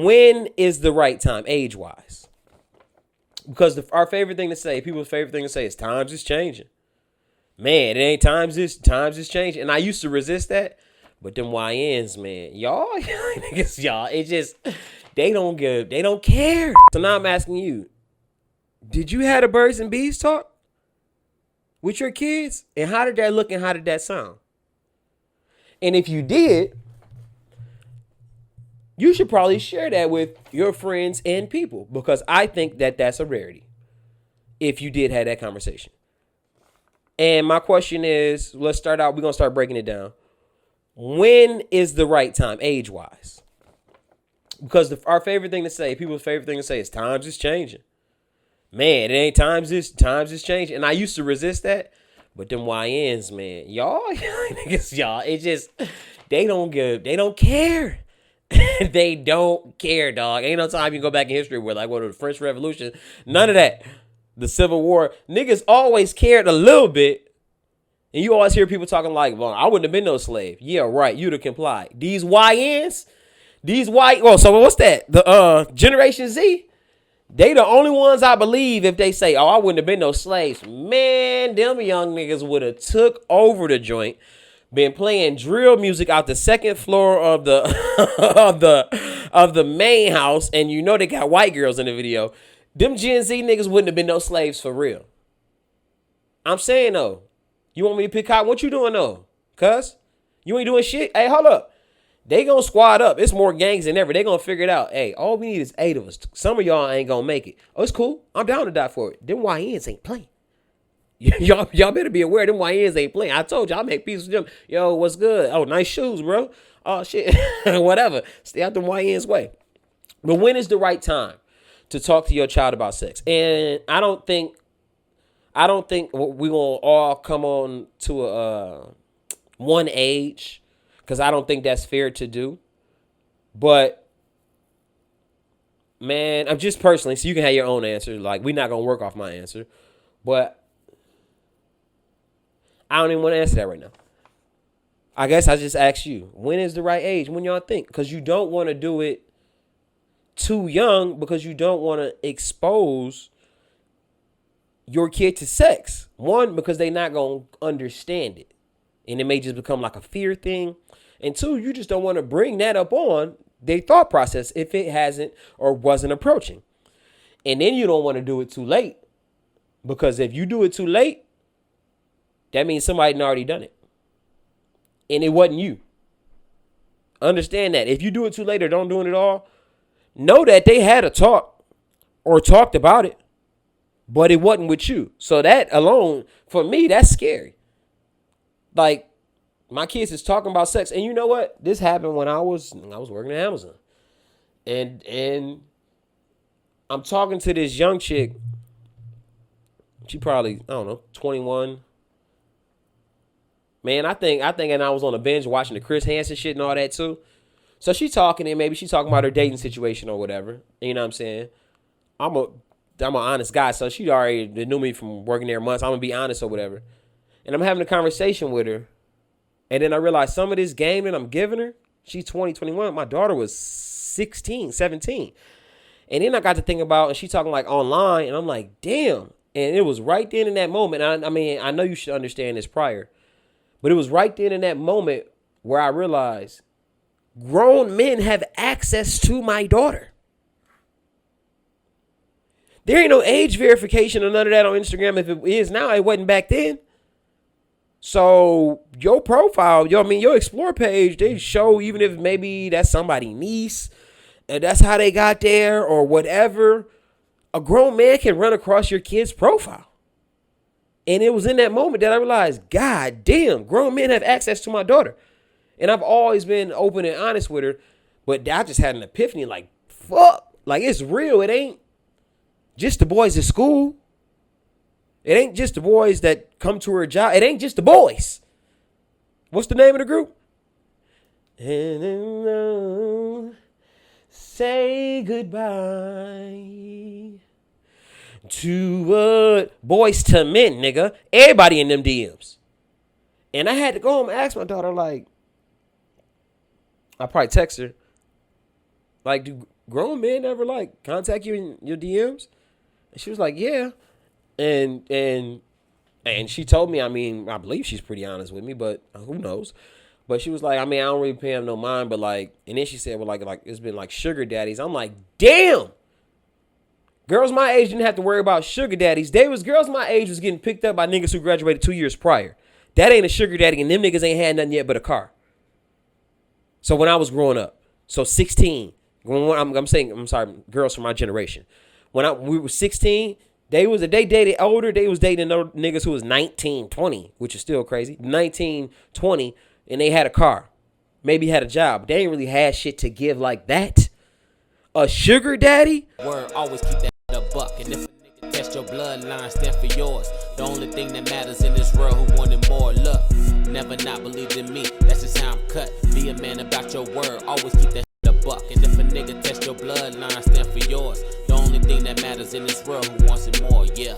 when is the right time, age-wise? Because our favorite thing to say, people's favorite thing to say is times is changing. Man, it ain't times is changing. And I used to resist that. But them YNs, man, y'all, niggas, y'all, it just, they don't care. So now I'm asking you, did you have a birds and bees talk with your kids? And how did that look and how did that sound? And if you did, you should probably share that with your friends and people, because I think that that's a rarity if you did have that conversation. And my question is, let's start out, we're going to start breaking it down. When is the right time, age-wise? Because our favorite thing to say, people's favorite thing to say is times is changing. Man, it ain't times is changing. And I used to resist that. But them YNs, man, y'all, niggas, y'all, it just, they don't care. They don't care, dog. Ain't no time you can go back in history where, like, what, the French Revolution, none of that. The Civil War, niggas always cared a little bit. And you always hear people talking like, well, I wouldn't have been no slave. Yeah, right. You'd have complied. These YNs, so what's that? The Generation Z, they the only ones I believe if they say, oh, I wouldn't have been no slaves. Man, them young niggas would have took over the joint, been playing drill music out the second floor of the of the main house, and you know they got white girls in the video. Them Gen Z niggas wouldn't have been no slaves for real. I'm saying though. You want me to pick out? What you doing though? Cuz? You ain't doing shit? Hey, hold up. They gonna squad up. It's more gangs than ever. They gonna figure it out. Hey, all we need is 8 of us. Some of y'all ain't gonna make it. Oh, it's cool. I'm down to die for it. Them YNs ain't playing. Y'all better be aware them YNs ain't playing. I told you, I make peace with them. Yo, what's good? Oh, nice shoes, bro. Oh, shit. Whatever. Stay out them YNs way. But when is the right time to talk to your child about sex? And I don't think we're going to all come on to a one age, because I don't think that's fair to do. But, man, I'm just personally, so you can have your own answer. Like, we're not going to work off my answer. But I don't even want to answer that right now. I guess I just ask you, when is the right age? When y'all think? Because you don't want to do it too young, because you don't want to expose your kid to sex. One, because they not going to understand it. And it may just become like a fear thing. And two, you just don't want to bring that up on their thought process if it hasn't or wasn't approaching. And then you don't want to do it too late. Because if you do it too late, that means somebody had already done it. And it wasn't you. Understand that. If you do it too late or don't do it at all, know that they had a talk or talked about it, but it wasn't with you. So that alone, for me, that's scary. Like, my kids is talking about sex. And you know what? This happened when I was working at Amazon. And I'm talking to this young chick. She probably, I don't know, 21. Man, I think and I was on a binge watching the Chris Hansen shit and all that too. So she talking, and maybe she talking about her dating situation or whatever. You know what I'm saying? I'm an honest guy, so she already knew me from working there months. I'm gonna be honest or whatever. And I'm having a conversation with her, and then I realized some of this game that I'm giving her, she's 20, 21. My daughter was 16, 17. And then I got to think about, and she talking like online, and I'm like, damn. And it was right then in that moment. I mean, I know you should understand this prior, but it was right then in that moment where I realized grown men have access to my daughter. There ain't no age verification or none of that on Instagram. If it is now, it wasn't back then. So your profile, your explore page, they show, even if maybe that's somebody's niece and that's how they got there or whatever, a grown man can run across your kid's profile. And it was in that moment that I realized, God damn, grown men have access to my daughter. And I've always been open and honest with her, but I just had an epiphany like, fuck, like it's real. It ain't just the boys at school. It ain't just the boys that come to her job. It ain't just the boys. What's the name of the group? And say goodbye to what? Boys to men, nigga. Everybody in them DMs. And I had to go home and ask my daughter, like, I probably text her, like, do grown men ever like contact you in your DMs? And she was like, yeah. And she told me, I mean, I believe she's pretty honest with me, but who knows? But she was like, I mean, I don't really pay him no mind, but like, and then she said, well, like it's been like sugar daddies. I'm like, damn. Girls my age didn't have to worry about sugar daddies. Girls my age was getting picked up by niggas who graduated 2 years prior. That ain't a sugar daddy, and them niggas ain't had nothing yet but a car. So when I was growing up, so 16, I'm sorry, girls from my generation. When we were 16, they dated older. They was dating niggas who was 19, 20, which is still crazy. 19, 20, and they had a car. Maybe had a job. They ain't really had shit to give like that. A sugar daddy? Word, always keep that a buck. And if a nigga test your bloodline, stand for yours. The only thing that matters in this world, who wanted more luck. Never not believed in me, that's just how I'm cut. Be a man about your word, always keep that a buck. And if a nigga test your bloodline, stand for yours. The only thing that matters in this world, who wants it more, yeah.